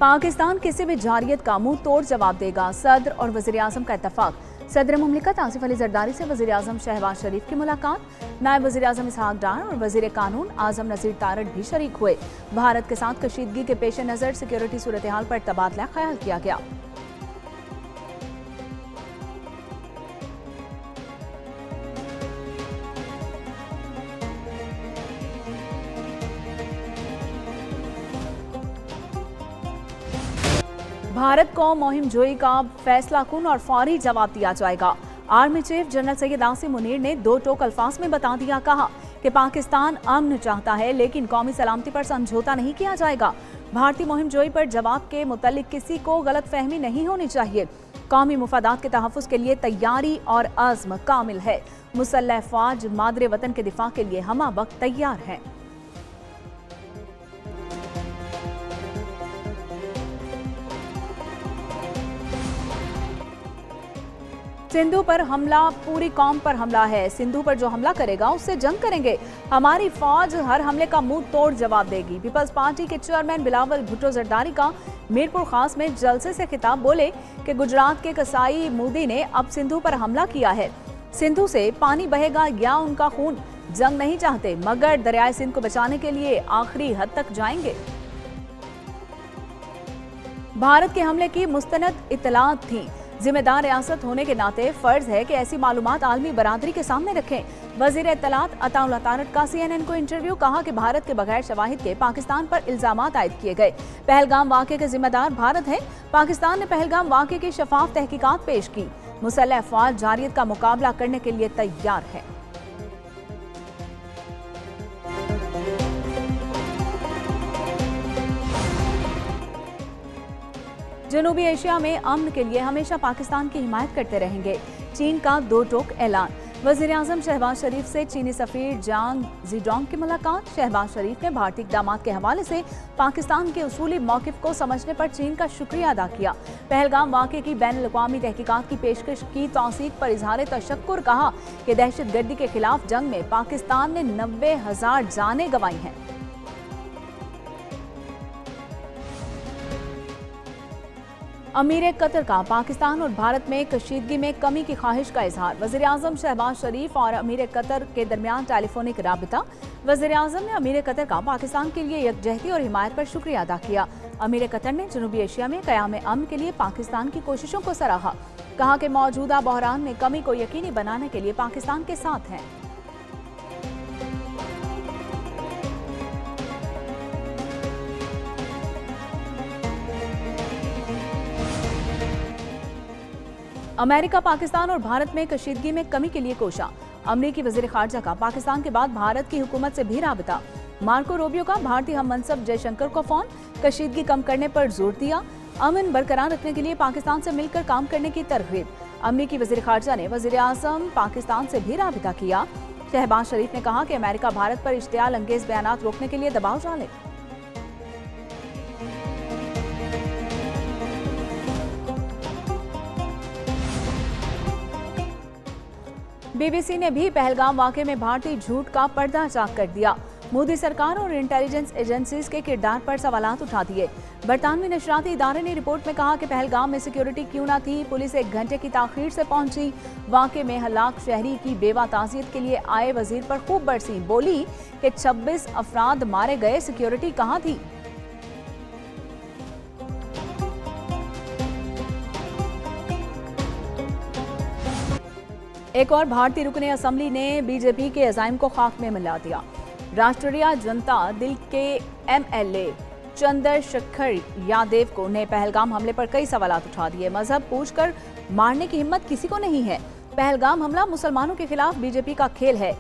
पाकिस्तान किसी भी जारियत का मुंह तोड़ जवाब देगा, सदर और वजीर आजम का इत्तफाक। सदर मुमलिकत आसिफ अली जरदारी से वजीर आजम शहबाज शरीफ की मुलाकात। नायब वजीर आजम इसहाक डार और वजीर कानून आजम नजीर तारड़ भी शरीक हुए। भारत के साथ कशीदगी के पेश नजर सिक्योरिटी सूरत हाल पर तबादला ख्याल किया गया। भारत को मुहिम जोई का फैसला कुन और फौरी जवाब दिया जाएगा। Army chief general Syed Asim Munir ने दो टोक अल्फाज में बता दिया, कहा कि पाकिस्तान अमन चाहता है लेकिन कौमी सलामती पर समझौता नहीं किया जाएगा। भारतीय मुहिम जोई पर जवाब के मुतालिक किसी को गलत फहमी नहीं होनी चाहिए। कौमी मुफादात के तहफ़्फ़ुज़ के लिए तैयारी और अज़्म कामिल है। मुसल्लह फ़ौज मादरे वतन के दिफा के लिए हमा वक्त तैयार है। सिंधु पर हमला पूरी कौम पर हमला है। सिंधु पर जो हमला करेगा उससे जंग करेंगे। हमारी फौज हर हमले का मुंह तोड़ जवाब देगी। पीपल्स पार्टी के चेयरमैन बिलावल भुट्टो जरदारी का मीरपुर खास में जलसे से खिताब, बोले कि गुजरात के कसाई मोदी ने अब सिंधु पर हमला किया है। सिंधु से पानी बहेगा या उनका खून, जंग नहीं चाहते मगर दरियाए सिंध को बचाने के लिए आखिरी हद तक जाएंगे। भारत के हमले की मुस्तनद इत्तलात थी। जिम्मेदार रियासत होने के नाते फर्ज है कि ऐसी मालूमात आलमी बरादरी के सामने रखें। वजीर इत्तलात अताउल्लाह तारड़ का CNN को इंटरव्यू, कहा कि भारत के बगैर शवाहिद के पाकिस्तान पर इल्जामात आयद किए गए। पहलगाम वाक़े के जिम्मेदार भारत है। पाकिस्तान ने पहलगाम वाक़े की शफाफ तहकीकात पेश की। मुसल्लह फ़ौज जारियत का मुकाबला करने के लिए तैयार है। जनूबी एशिया में अमन के लिए हमेशा पाकिस्तान की हिमायत करते रहेंगे। चीन का दो टोक ऐलान। वज़ीर आज़म शहबाज शरीफ से चीनी सफ़ीर जांग जीडोंग की मुलाकात। शहबाज शरीफ ने भारतीय इक़दामात के हवाले से पाकिस्तान के उसूली मौक़िफ़ को समझने पर चीन का शुक्रिया अदा किया। पहलगाम वाक़े की बैनुल-अक़वामी तहकीकात की पेशकश की तौसीक़ पर इज़हार तशक्कुर, कहा कि दहशतगर्दी के खिलाफ जंग में पाकिस्तान ने 90,000 जानें गंवाई हैं। अमीर कतर का पाकिस्तान और भारत में कशीदगी में कमी की ख्वाहिश का इजहार। वज़ीर आज़म शहबाज शरीफ और अमीर कतर के दरमियान टेलीफोनिक राबिता। वज़ीर आज़म ने अमीर कतर का पाकिस्तान के लिए यकजहती और हिमायत पर शुक्रिया अदा किया। अमीर कतर ने जनूबी एशिया में क़याम अमन के लिए पाकिस्तान की कोशिशों को सराहा, कहा कि मौजूदा बहरान में कमी को यकीनी बनाने के लिए पाकिस्तान के साथ हैं। अमेरिका पाकिस्तान और भारत में कशीदगी में कमी के लिए कोशा। अमरीकी वज़ीर ख़ारजा का पाकिस्तान के बाद भारत की हुकूमत से भी राबिता। मार्को रूबियो का भारतीय हम मनसब जयशंकर को फ़ोन, कशीदगी कम करने पर जोर दिया। अमन बरकरार रखने के लिए पाकिस्तान से मिलकर काम करने की तरगीब। अमरीकी वज़ीर ख़ारजा ने वज़ीर आज़म पाकिस्तान से भी राबिता किया। शहबाज शरीफ ने कहा कि अमेरिका भारत पर इश्तियाल अंगेज़ बयानात रोकने के लिए दबाव डाले। BBC ने भी पहलगाम वाक़े में भारतीय झूठ का पर्दा चाक कर दिया। मोदी सरकार और इंटेलिजेंस एजेंसीज के किरदार पर सवालात उठा दिए। बरतानवी नशराती इदारे ने रिपोर्ट में कहा कि पहलगाम में सिक्योरिटी क्यों न थी, पुलिस 1 घंटे की ताख़ीर से पहुंची। वाक़े में हलाक शहरी की बेवा ताज़ियत के लिए आए वजीर पर खूब बरसी, बोली कि 26 अफराद मारे गए, सिक्योरिटी कहाँ थी। एक और भारतीय रुकने असम्बली ने बीजेपी के अज़ाइम को खाक में मिला दिया। राष्ट्रीय जनता दल के MLA चंद्रशेखर यादव ने पहलगाम हमले पर कई सवालात उठा दिए। मजहब पूछकर मारने की हिम्मत किसी को नहीं है। पहलगाम हमला मुसलमानों के खिलाफ बीजेपी का खेल है।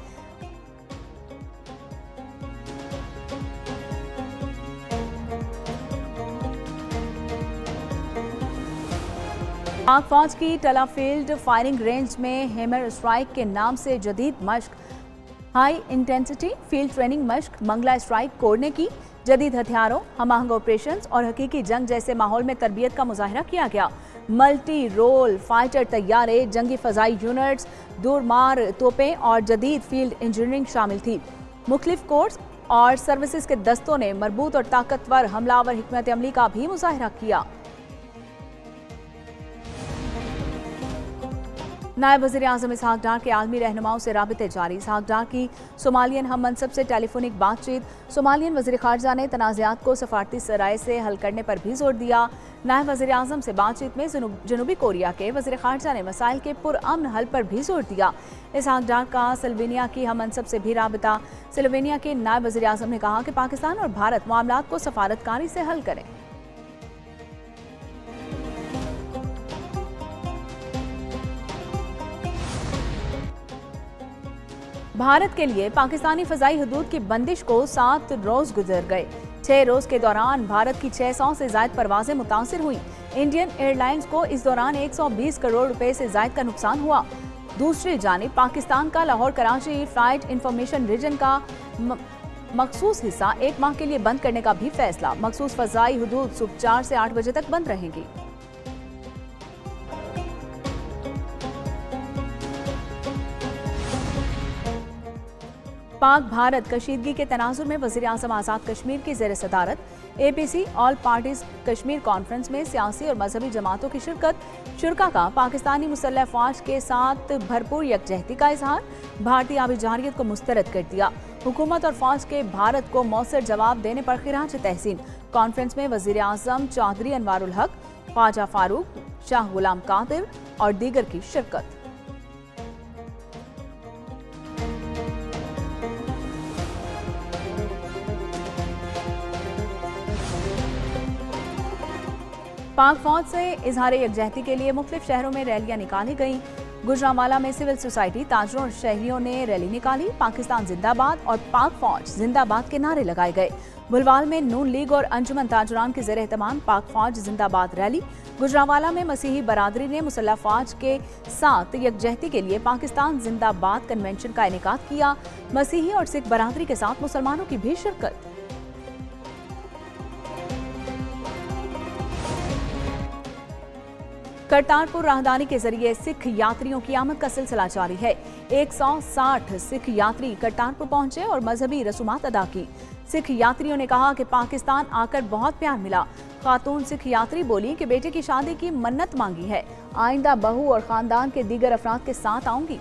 पाक फौज की टलाफील्ड फायरिंग रेंज में हैमर स्ट्राइक के नाम से जदीद मश्क, हाई इंटेंसिटी फील्ड ट्रेनिंग मश्क, मंगला स्ट्राइक कोड ने की। जदीद हथियारों, हमआहंग ऑपरेशंस और हकीकी जंग जैसे माहौल में तरबियत का मुजाहरा किया गया। मल्टी रोल फाइटर तैयारे, जंगी फ़ज़ाई यूनिट्स, दूरमार तोपें और जदीद फील्ड इंजीनियरिंग शामिल थी। मुख्तलिफ कोर्स और सर्विसेज के दस्तों ने मजबूत और ताकतवर हमलावर हिकमत अमली का भी मुजाहिरा किया। नायब वज़ीर-ए-आज़म इसहाक डार के आलमी रहनुमाओं से राबिते जारी। इसहाक डार की सोमालियन हम मनसब से टेलीफोनिक बातचीत। सोमालियन वज़ीर ख़ारजा ने तनाज़ात को सफारती सराय से हल करने पर भी जोर दिया। नायब वज़ीर-ए-आज़म से बातचीत में जनूबी कोरिया के वज़ीर ख़ारजा ने मसाइल के पुरअमन हल पर भी जोर दिया। इसहाक डार का स्लोवेनिया की हम मनसब से भी राबिता। स्लोवेनिया के नायब वज़ीर-ए-आज़म ने कहा कि पाकिस्तान और भारत मामलात को सफारतकारी से हल करें। भारत के लिए पाकिस्तानी फजाई हदूद की बंदिश को 7 रोज गुजर गए। 6 रोज के दौरान भारत की 600 से ज्यादा परवाजें मुतासिर हुई। इंडियन एयरलाइंस को इस दौरान 120 करोड़ रुपए से ज्यादा का नुकसान हुआ। दूसरी जानिब पाकिस्तान का Lahore Karachi flight information region का मखसूस हिस्सा 1 माह के लिए बंद करने का भी फैसला। मखसूस फजाई हदूद सुबह 4 से 8 बजे तक बंद रहेंगी। पाक भारत कशीदगी के तनाजुर में वज़ीर-ए-आज़म आज़ाद कश्मीर की ज़ेर सदारत APC all parties Kashmir conference में सियासी और मजहबी जमातों की शिरकत। शुरका का पाकिस्तानी मुसल्लह फ़ौज के साथ भरपूर यकजहती का इजहार। भारतीय आबी जारियत को मुस्तरद कर दिया। हुकूमत और फौज के भारत को मौसर जवाब देने पर खिराज तहसीन। कॉन्फ्रेंस में वज़ीर-ए-आज़म चौधरी अनवारुल हक, ख्वाजा फारूक, शाह गुलाम कादिर और दीगर की शिरकत। पाक फौज से इजहार यकजहती के लिए मुख्तलिफ शहरों में रैलियां निकाली गईं। गुजरांवाला में सिविल सोसाइटी, ताजरों और शहरियों ने रैली निकाली। पाकिस्तान जिंदाबाद और पाक फौज जिंदाबाद के नारे लगाए गए। बुलवाल में नून लीग और अंजुमन ताजरान के ज़ेर एहतमाम पाक फौज जिंदाबाद रैली। गुजरांवाला में मसीही बरादरी ने मुसल्लह फौज के साथ यकजहती के लिए पाकिस्तान जिंदाबाद कन्वेंशन का इनेकाद किया। मसीही और सिख बरादरी के साथ मुसलमानों की भी शिरकत। करतारपुर राहदारी के जरिए सिख यात्रियों की आमद का सिलसिला जारी है। 160 सिख यात्री करतारपुर पहुंचे और मजहबी रसूमात अदा की। सिख यात्रियों ने कहा कि पाकिस्तान आकर बहुत प्यार मिला। खातून सिख यात्री बोली कि बेटे की शादी की मन्नत मांगी है, आइंदा बहू और खानदान के दीगर अफराद के साथ आऊंगी।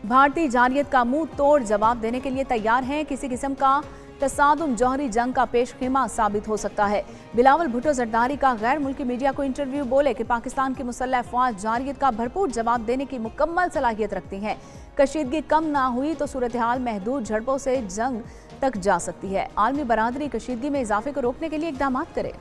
भारतीय जारियत का मुंह तोड़ जवाब देने के लिए तैयार हैं। किसी किस्म का तसादुम जौहरी जंग का पेश खेमा साबित हो सकता है। बिलावल भुट्टो जरदारी का गैर मुल्की मीडिया को इंटरव्यू बोले कि पाकिस्तान की मुसल्लह फौज जारियत का भरपूर जवाब देने की मुकम्मल सलाहियत रखती है। कशीदगी कम ना हुई तो सूरत हाल महदूद झड़पों से जंग तक जा सकती है। आलमी बरादरी कशीदगी में इजाफे को रोकने के लिए इकदाम करे।